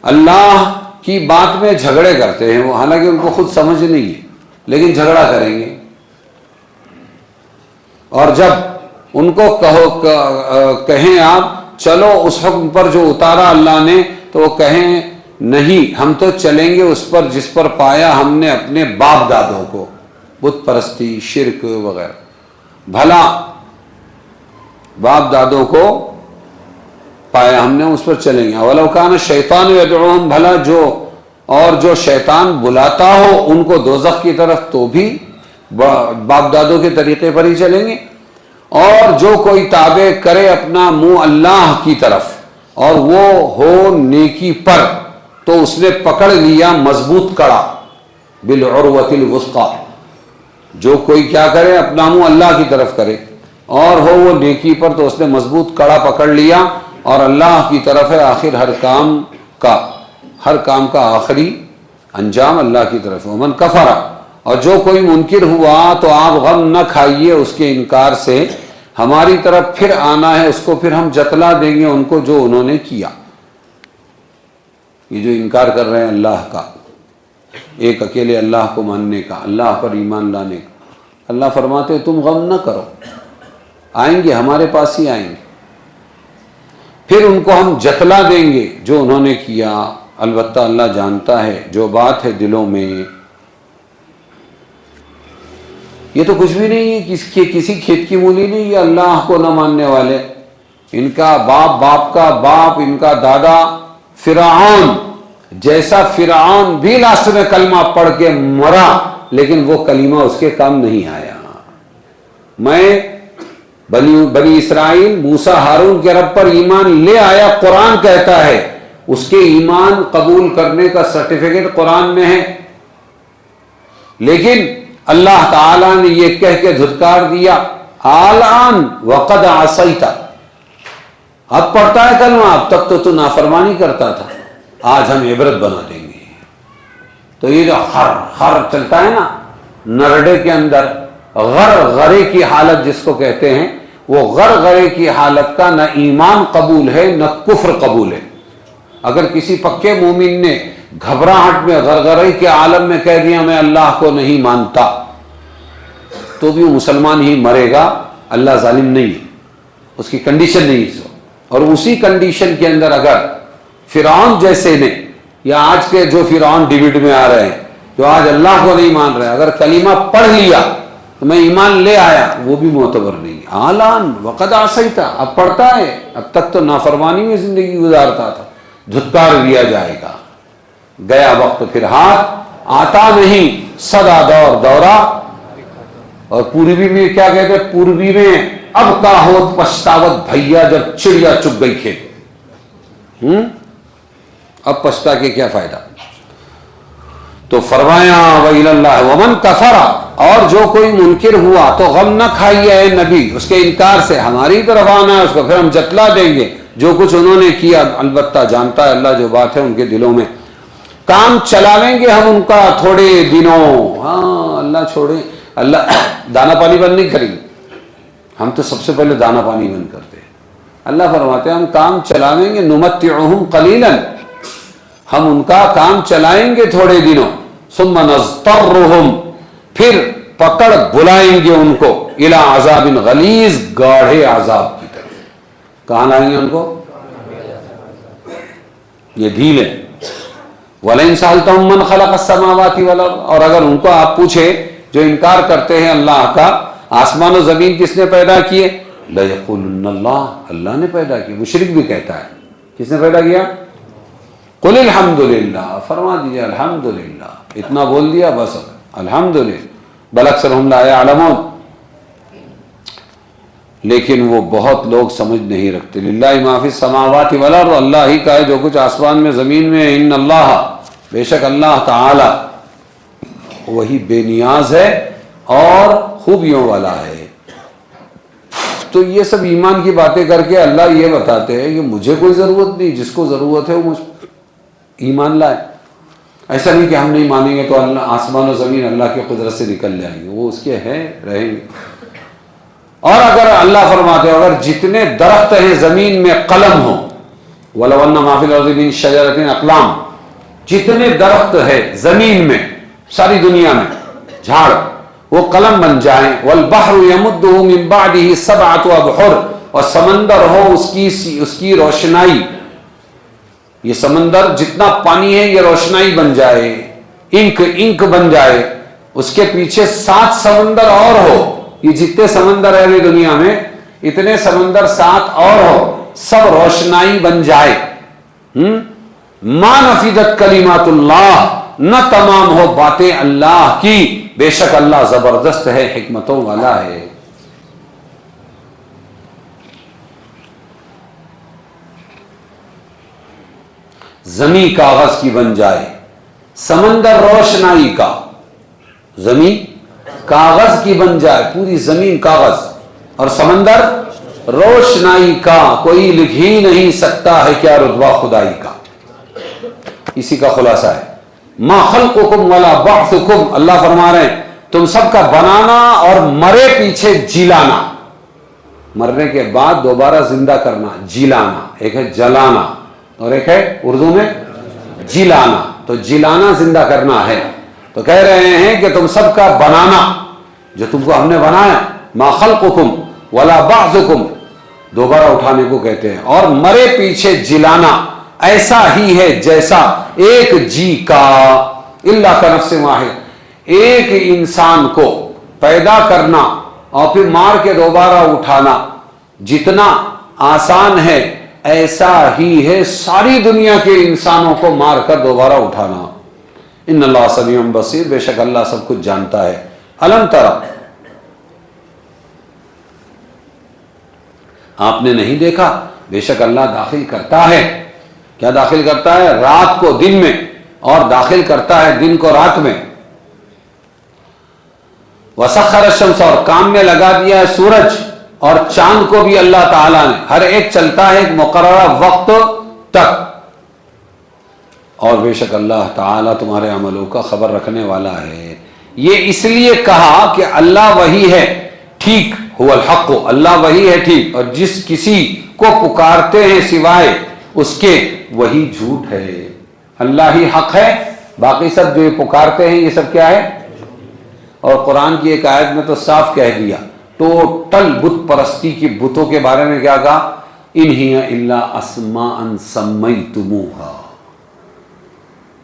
اللہ کی بات میں جھگڑے کرتے ہیں وہ، حالانکہ ان کو خود سمجھ نہیں ہے، لیکن جھگڑا کریں گے. اور جب ان کو کہیں آپ چلو اس حکم پر جو اتارا اللہ نے، تو وہ کہیں نہیں، ہم تو چلیں گے اس پر جس پر پایا ہم نے اپنے باپ دادوں کو، بت پرستی، شرک وغیرہ. بھلا باپ دادوں کو پایا ہم نے، اس پر چلیں گے. وَلَوْ كَانَ الشَّيْطَانُ يَدْعُوهُمْ، بھلا جو شیطان بلاتا ہو ان کو دوزخ کی طرف، تو بھی باپ دادوں کے طریقے پر ہی چلیں گے. اور جو کوئی تابع کرے اپنا منہ اللہ کی طرف اور وہ ہو نیکی پر، تو اس نے پکڑ لیا مضبوط کڑا، بالعروۃ الوثقی. جو کوئی کیا کرے، اپنا منہ اللہ کی طرف کرے اور ہو وہ نیکی پر تو اس نے مضبوط کڑا پکڑ لیا اور اللہ کی طرف ہے آخر ہر کام کا آخری انجام اللہ کی طرف ہے۔ ومن کفر، اور جو کوئی منکر ہوا تو آپ غم نہ کھائیے اس کے انکار سے، ہماری طرف پھر آنا ہے، اس کو پھر ہم جتلا دیں گے ان کو جو انہوں نے کیا۔ یہ جو انکار کر رہے ہیں اللہ کا، ایک اکیلے اللہ کو ماننے کا، اللہ پر ایمان لانے کا، اللہ فرماتے تم غم نہ کرو، آئیں گے ہمارے پاس ہی آئیں گے، پھر ان کو ہم جتلا دیں گے جو انہوں نے کیا۔ البتہ اللہ جانتا ہے جو بات ہے دلوں میں۔ یہ تو کچھ بھی نہیں ہے، کسی کھیت کی مولی نہیں، یہ اللہ کو نہ ماننے والے، ان کا باپ کا باپ، ان کا دادا فرعون جیسا، فرعون بھی لاسٹ میں کلمہ پڑھ کے مرا لیکن وہ کلمہ اس کے کام نہیں آیا۔ میں بنی اسرائیل موسیٰ ہارون کے رب پر ایمان لے آیا، قرآن کہتا ہے، اس کے ایمان قبول کرنے کا سرٹیفکیٹ قرآن میں ہے، لیکن اللہ تعالیٰ نے یہ کہہ کے دھتکار دیا، الآن وقد عصیت، اب پڑھتا ہے کلمہ، اب تک تو نافرمانی کرتا تھا، آج ہم عبرت بنا دیں گے۔ تو یہ جو خر چلتا ہے نا نرڈے کے اندر، غرغرے کی حالت جس کو کہتے ہیں، وہ غرغرے کی حالت کا نہ ایمان قبول ہے نہ کفر قبول ہے۔ اگر کسی پکے مومن نے گھبراہٹ میں غرغرے کے عالم میں کہہ دیا میں اللہ کو نہیں مانتا، تو بھی وہ مسلمان ہی مرے گا، اللہ ظالم نہیں ہے، اس کی کنڈیشن نہیں ہے۔ اور اسی کنڈیشن کے اندر اگر فرعون جیسے نے، یا آج کے جو فرعون ڈیویڈ میں آ رہے ہیں جو آج اللہ کو نہیں مان رہے، اگر کلمہ پڑھ لیا تو میں ایمان لے آیا، وہ بھی معتبر نہیں۔ الآن وقد عصیت، اب پڑھتا ہے، اب تک تو نافرمانی میں زندگی گزارتا تھا، دھتکار دیا جائے گا۔ گیا وقت پھر ہاتھ آتا نہیں، صدا دورہ، اور پوروی میں کیا کہتے ہیں، پوروی میں اب کا ہوت پچھتاوت بھیا، جب چڑیا چگ گئی کھیت، اب پچھتا کے کیا فائدہ۔ تو فرمایا وَإِلَى اللَّهِ وَمَنْ كَفَرَ، اور جو کوئی منکر ہوا تو غم نہ کھائیے اے نبی اس کے انکار سے، ہماری طرف آنا ہے، اس کو پھر ہم جتلا دیں گے جو کچھ انہوں نے کیا۔ البتہ جانتا ہے اللہ جو بات ہے ان کے دلوں میں، کام چلا لیں گے ہم ان کا تھوڑے دنوں۔ ہاں اللہ چھوڑے، اللہ دانا پانی بند نہیں کریں گے، ہم تو سب سے پہلے دانا پانی بند کرتے ہیں۔ اللہ فرماتے ہیں ہم کام چلاویں گے، نمتعہم قلیلا، ہم ان کا کام چلائیں گے تھوڑے دنوں، ثم نضطرہم، پھر پکڑ بلائیں گے ان کو، الی عذاب غلیظ، گاڑھے عذاب کی طرف۔ کہاں لائیں گے ان کو؟ یہ ڈھیل ہے۔ وَلَئِن سَأَلْتَهُم مَّنْ خَلَقَ السَّمَاوَاتِ وَالْأَرْضَ، اور اگر ان کو آپ پوچھے جو انکار کرتے ہیں اللہ کا، آسمان و زمین کس نے پیدا کیے، لَيَقُولُنَّ اللَّهُ، اللہ نے پیدا کیے۔ مشرک بھی کہتا ہے کس نے پیدا کیا؟ قُلِ الْحَمْدُلِلَّهِ، فرما دیجئے الحمدللہ، اتنا بول دیا بس، الحمدللہ، بل اکثرهم لا يعلمون، لیکن وہ بہت لوگ سمجھ نہیں رکھتے۔ للہ ما فی السماوات والارض، اللہ ہی کا ہے جو کچھ آسمان میں زمین میں، ان اللہ، بے شک اللہ تعالی، وہی بے نیاز ہے اور خوبیوں والا ہے۔ تو یہ سب ایمان کی باتیں کر کے اللہ یہ بتاتے ہیں کہ مجھے کوئی ضرورت نہیں، جس کو ضرورت ہے وہ مجھ ایمان لائے۔ ایسا نہیں کہ ہم نہیں مانیں گے تو اللہ آسمان و زمین اللہ کی قدرت سے نکل جائیں گے، وہ اس کے ہیں، رہیں گے۔ اور اگر اللہ فرماتے ہیں اگر جتنے درخت ہیں زمین میں قلم ہوں، وَلَوْ أَنَّ مَا فِي الْأَرْضِ مِن شَجَرَةٍ أَقْلَامٌ، جتنے درخت ہے زمین میں ساری دنیا میں جھاڑ، وہ قلم بن جائیں، وَالْبَحْرُ يَمُدُّهُ مِن بَعْدِهِ سَبْعَةُ أَبْحُرٍ، اور سمندر ہو اس کی روشنائی، یہ سمندر جتنا پانی ہے یہ روشنائی بن جائے، انک بن جائے، اس کے پیچھے 7 سمندر اور ہو، یہ جتنے سمندر ہے دنیا میں اتنے سمندر 7 اور ہو، سب روشنائی بن جائے، ما نفدت کلمات اللہ، نہ تمام ہو باتیں اللہ کی، بے شک اللہ زبردست ہے، حکمتوں والا ہے۔ زمین کاغذ کی بن جائے، سمندر روشنائی کا، زمین کاغذ کی بن جائے، پوری زمین کاغذ، اور سمندر روشنائی کا، کوئی لکھ ہی نہیں سکتا ہے کیا رتبہ خدائی کا۔ اسی کا خلاصہ ہے ما خلقکم ولا بعثکم، اللہ فرما رہے ہیں تم سب کا بنانا اور مرے پیچھے جلانا، مرنے کے بعد دوبارہ زندہ کرنا، جلانا، ایک ہے جلانا اور ایک ہے اردو میں جلانا، تو جلانا زندہ کرنا ہے۔ تو کہہ رہے ہیں کہ تم سب کا بنانا، جو تم کو ہم نے بنایا، ما خلقکم ولا بعثکم، دوبارہ اٹھانے کو کہتے ہیں، اور مرے پیچھے جلانا ایسا ہی ہے جیسا ایک جی کا، اللہ کا نفس واحد، ایک انسان کو پیدا کرنا اور پھر مار کے دوبارہ اٹھانا جتنا آسان ہے، ایسا ہی ہے ساری دنیا کے انسانوں کو مار کر دوبارہ اٹھانا۔ ان اللہ سمیع بصیر، بے شک اللہ سب کچھ جانتا ہے۔ الم ترى، آپ نے نہیں دیکھا، بے شک اللہ داخل کرتا ہے، کیا داخل کرتا ہے؟ رات کو دن میں، اور داخل کرتا ہے دن کو رات میں۔ وسخر الشمس، اور کام میں لگا دیا ہے سورج اور چاند کو بھی اللہ تعالیٰ نے، ہر ایک چلتا ہے ایک مقررہ وقت تک، اور بے شک اللہ تعالیٰ تمہارے عملوں کا خبر رکھنے والا ہے۔ یہ اس لیے کہا کہ اللہ وہی ہے ٹھیک، هو الحق، اللہ وہی ہے ٹھیک، اور جس کسی کو پکارتے ہیں سوائے اس کے وہی جھوٹ ہے۔ اللہ ہی حق ہے، باقی سب جو یہ پکارتے ہیں یہ سب کیا ہے؟ اور قرآن کی ایک آیت میں تو صاف کہہ دیا، ٹوٹل بت پرستی کی، بتوں کے بارے میں کیا کہا؟ ان ہی الا اسماء سمیتموہا،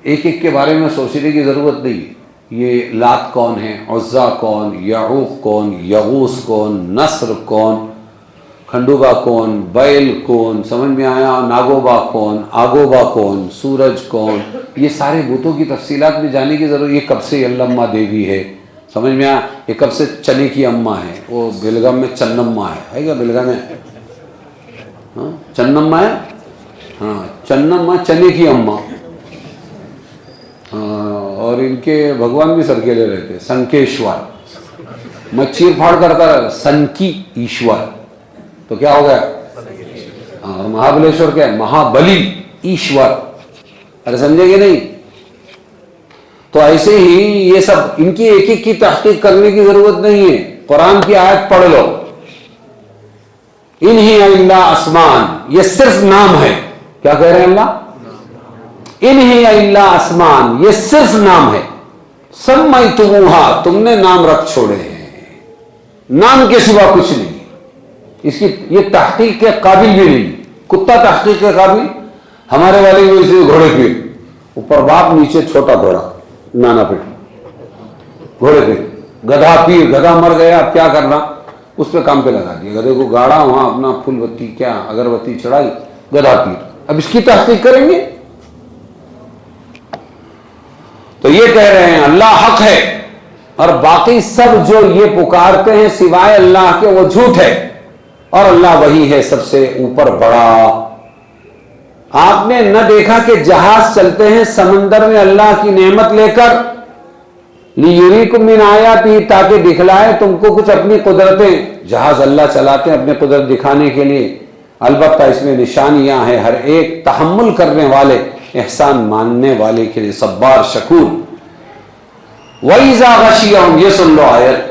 ایک ایک کے بارے میں سوچنے کی ضرورت نہیں۔ یہ لات کون ہے، عزا کون، یعوق کون، یغوث کون، نصر کون، کھنڈوبا کون، بیل کون، سمجھ میں آیا، ناگوبا کون، آگوبا کون، سورج کون، یہ سارے بتوں کی تفصیلات میں جانے کی ضرورت۔ یہ کب سے یلما دیوی ہے، سمجھ میں آیا، یہ کب سے چنے کی اماں ہے، وہ بیلگام میں چنما ہے کیا بیلگام میں؟ ہاں چنما ہے، ہاں چنما چنے کی اماں، اور ان کے بھگوان بھی سرکیلے رہتے ہیں، سنکیشور، مچھیر پھاڑ کرتا رہتا، سنکی ایشور، تو کیا ہو گیا؟ اور مہابلیشور کیا ہے؟ مہابلی ایشور، ارے سمجھے گے نہیں؟ تو ایسے ہی یہ سب ان کی ایک ایک کی تحقیق کرنے کی ضرورت نہیں ہے، قرآن کی آیت پڑھ لو، ان ہی الا اسمان، یہ صرف نام ہے، کیا کہہ رہے ہیں اللہ؟ ان ہی الا اسمان، یہ صرف نام ہے، سمیتموہا، تم نے نام رکھ چھوڑے ہیں، نام کے سوا کچھ نہیں، اس کی یہ تحقیق کے قابل بھی نہیں۔ کتا تحقیق کے قابل، ہمارے والے کو اسے گھوڑے پیر، اوپر باپ نیچے چھوٹا گھوڑا، نانا پیٹ، گھوڑے پیر، گدھا پیر، گدھا مر گیا اب کیا کرنا، اس پہ کام پہ لگا دیا، گدھے کو گاڑا، وہاں اپنا پھول بتی کیا اگربتی چڑھائی، گدھا پیر، اب اس کی تحقیق کریں گے؟ تو یہ کہہ رہے ہیں اللہ حق ہے، اور باقی سب جو یہ پکارتے ہیں سوائے اللہ کے وہ جھوٹ ہے، اور اللہ وہی ہے سب سے اوپر بڑا۔ آپ نے نہ دیکھا کہ جہاز چلتے ہیں سمندر میں اللہ کی نعمت لے کر، لیریکم من آیاتہ، تاکہ دکھلائے تم کو کچھ اپنی قدرتیں، جہاز اللہ چلاتے ہیں اپنے قدرت دکھانے کے لیے، البتہ اس میں نشانیاں ہیں ہر ایک تحمل کرنے والے، احسان ماننے والے کے لیے، صبار شکور۔ وَإِذَا غَشِيَهُمْ، یہ سن لو آیت،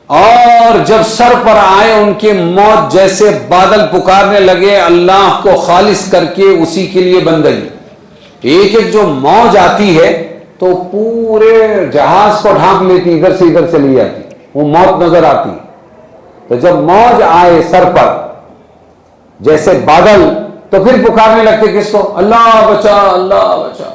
اور جب سر پر آئے ان کے موت جیسے بادل، پکارنے لگے اللہ کو خالص کر کے اسی کے لیے بندگی، ایک ایک جو موج آتی ہے تو پورے جہاز کو ڈھانپ لیتی، ادھر سے ادھر چلی جاتی، وہ موت نظر آتی، تو جب موج آئے سر پر جیسے بادل تو پھر پکارنے لگتے کس کو؟ اللہ بچا، اللہ بچا۔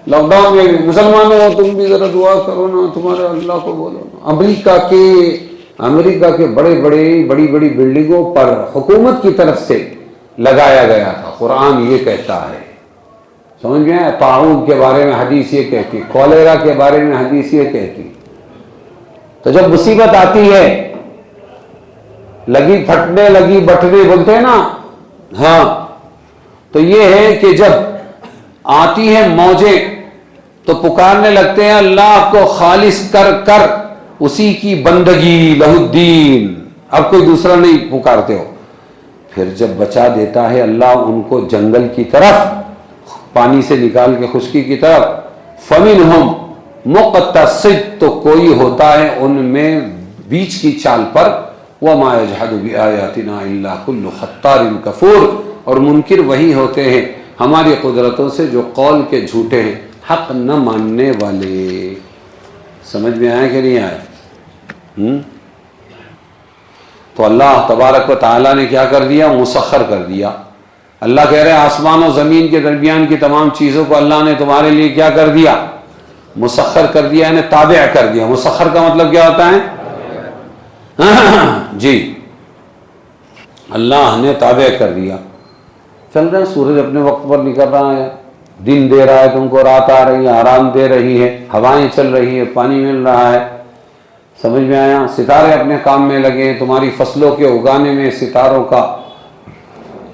لاک ڈاؤن میں بھی مسلمانوں تم بھی ذرا دعا کرو نا، تمہارے اللہ کو بولو نا۔ امریکہ کے بڑی بڑی بلڈنگوں پر حکومت کی طرف سے لگایا گیا تھا، قرآن یہ کہتا ہے، سمجھ گئے؟ طاعون کے بارے میں حدیث یہ کہتی، کولیرا کے بارے میں حدیث یہ کہتی۔ تو جب مصیبت آتی ہے، لگی پھٹنے لگی بٹنے بولتے ہیں نا، ہاں، تو یہ ہے کہ جب آتی ہے موجیں تو پکارنے لگتے ہیں اللہ کو خالص کر کر اسی کی بندگی، لہ الدین، اب کوئی دوسرا نہیں پکارتے ہو. پھر جب بچا دیتا ہے اللہ ان کو جنگل کی طرف، پانی سے نکال کے خشکی کی طرف، فَمِنْهُمْ مُقْتَصِدٌ، تو کوئی ہوتا ہے ان میں بیچ کی چال پر، وَمَا يَجْحَدُ بِآيَاتِنَا إِلَّا كُلُّ خَطَّارٍ كَفُورٍ، اور منکر وہی ہوتے ہیں ہماری قدرتوں سے جو قول کے جھوٹے ہیں، حق نہ ماننے والے. سمجھ میں آیا کہ نہیں آیا؟ تو اللہ تبارک و تعالیٰ نے کیا کر دیا؟ مسخر کر دیا. اللہ کہہ رہے ہیں آسمان و زمین کے درمیان کی تمام چیزوں کو اللہ نے تمہارے لیے کیا کر دیا؟ مسخر کر دیا، یعنی تابع کر دیا. مسخر کا مطلب کیا ہوتا ہے؟ جی، اللہ نے تابع کر دیا. چل رہا ہے، سورج اپنے وقت پر نکل رہا ہے، دن دے رہا ہے تم کو، رات آ رہی ہے، آرام دے رہی ہے، ہوائیں چل رہی ہے، پانی مل رہا ہے. سمجھ میں آیا؟ ستارے اپنے کام میں لگے ہیں، تمہاری فصلوں کے اگانے میں ستاروں کا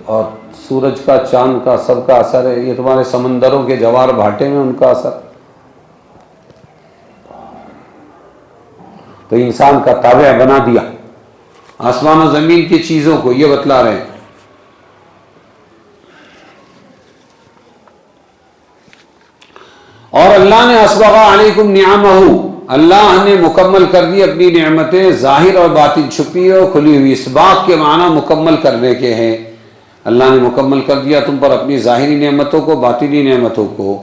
اور سورج کا، چاند کا، سب کا اثر ہے. یہ تمہارے سمندروں کے جوار بھاٹے میں ان کا اثر. تو انسان کا تابع بنا دیا آسمان و زمین کی چیزوں کو. یہ بتلا رہے ہیں. اور اللہ نے اسبغ علیکم نعمہ، اللہ نے مکمل کر دی اپنی نعمتیں، ظاہر اور باطن، چھپی اور کھلی ہوئی. اسباغ کے معنی مکمل کرنے کے ہیں. اللہ نے مکمل کر دیا تم پر اپنی ظاہری نعمتوں کو، باطنی نعمتوں کو.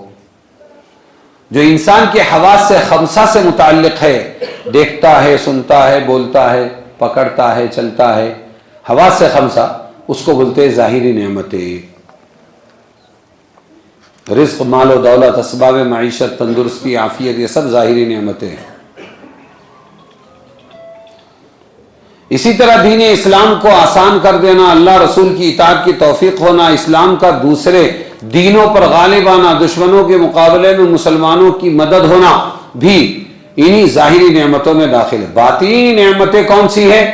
جو انسان کے حواس سے خمسہ سے متعلق ہے، دیکھتا ہے، سنتا ہے، بولتا ہے، پکڑتا ہے، چلتا ہے، حواس سے خمسہ، اس کو بولتے ہیں ظاہری نعمتیں. رزق، مال و دولت، اسباب معیشت، تندرستی، عافیت، یہ سب ظاہری نعمتیں ہیں. اسی طرح دین اسلام کو آسان کر دینا، اللہ رسول کی اطاعت کی توفیق ہونا، اسلام کا دوسرے دینوں پر غالب آنا، دشمنوں کے مقابلے میں مسلمانوں کی مدد ہونا بھی انہی ظاہری نعمتوں میں داخل ہے. باطنی نعمتیں کون سی ہیں؟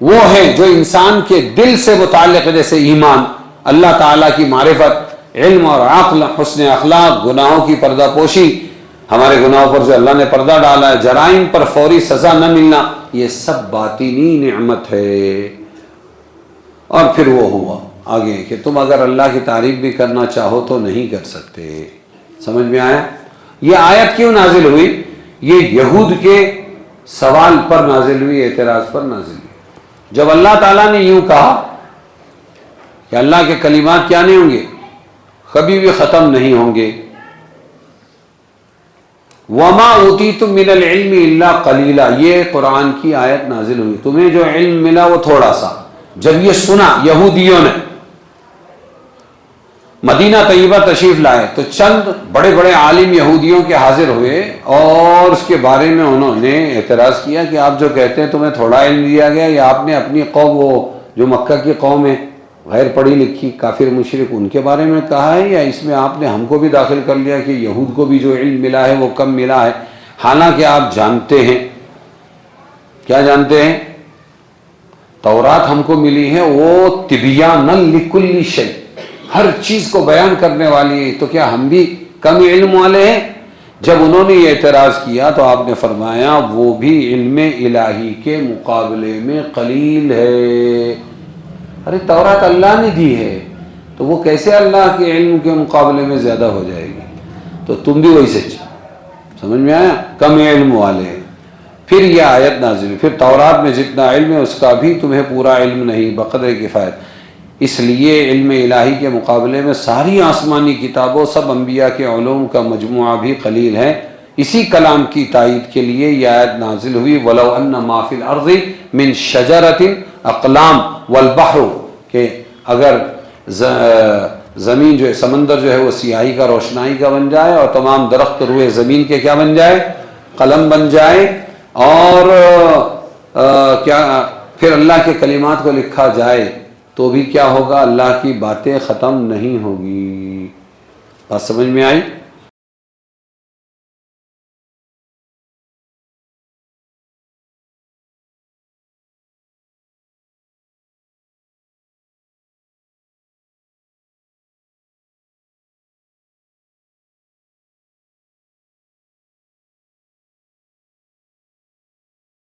وہ ہیں جو انسان کے دل سے متعلق ہے، جیسے ایمان، اللہ تعالیٰ کی معرفت، علم اور عقل، حسن اخلاق، گناہوں کی پردہ پوشی، ہمارے گناہوں پر جو اللہ نے پردہ ڈالا ہے، جرائم پر فوری سزا نہ ملنا، یہ سب باطنی نعمت ہے. اور پھر وہ ہوا آگے کہ تم اگر اللہ کی تعریف بھی کرنا چاہو تو نہیں کر سکتے. سمجھ میں آیا؟ یہ آیت کیوں نازل ہوئی؟ یہ یہود کے سوال پر نازل ہوئی، اعتراض پر نازل ہوئی. جب اللہ تعالیٰ نے یوں کہا کہ اللہ کے کلمات کیا نہیں ہوں گے؟ کبھی بھی ختم نہیں ہوں گے. وَمَا أُوتِيتُم مِّنَ الْعِلْمِ إِلَّا قَلِيلًا، یہ قرآن کی آیت نازل ہوئی. تمہیں جو علم ملا وہ تھوڑا سا. جب یہ سنا یہودیوں نے، مدینہ طیبہ تشریف لائے تو چند بڑے بڑے عالم یہودیوں کے حاضر ہوئے اور اس کے بارے میں انہوں نے اعتراض کیا کہ آپ جو کہتے ہیں تمہیں تھوڑا علم دیا گیا، یا آپ نے اپنی قوم، وہ جو مکہ کی قوم ہے غیر پڑھی لکھی کافر مشرک، ان کے بارے میں کہا ہے، یا اس میں آپ نے ہم کو بھی داخل کر لیا کہ یہود کو بھی جو علم ملا ہے وہ کم ملا ہے؟ حالانکہ آپ جانتے ہیں، کیا جانتے ہیں؟ تورات ہم کو ملی ہے وہ تبیانا لکل شیء، ہر چیز کو بیان کرنے والی ہے، تو کیا ہم بھی کم علم والے ہیں؟ جب انہوں نے یہ اعتراض کیا تو آپ نے فرمایا وہ بھی علم الہی کے مقابلے میں قلیل ہے. ارے تورات اللہ نے دی ہے تو وہ کیسے اللہ کے علم کے مقابلے میں زیادہ ہو جائے گی؟ تو تم بھی وہی سچ. سمجھ میں آیا؟ کم علم والے ہیں. پھر یہ آیت نازل ہوئی، پھر تورات میں جتنا علم ہے اس کا بھی تمہیں پورا علم نہیں، بقدر کفایت. اس لیے علم الہی کے مقابلے میں ساری آسمانی کتابوں، سب انبیاء کے علوم کا مجموعہ بھی قلیل ہے. اسی کلام کی تائید کے لیے یہ آیت نازل ہوئی، وَلَوْ أَنَّ مَا فِي الْأَرْضِ مِنْ شَجَرَةٍ اقلام والبحر، کہ اگر زمین جو ہے، سمندر جو ہے وہ سیاہی کا، روشنائی کا بن جائے، اور تمام درخت روئے زمین کے کیا بن جائے؟ قلم بن جائے، اور کیا پھر اللہ کے کلمات کو لکھا جائے تو بھی کیا ہوگا؟ اللہ کی باتیں ختم نہیں ہوگی. بات سمجھ میں آئی؟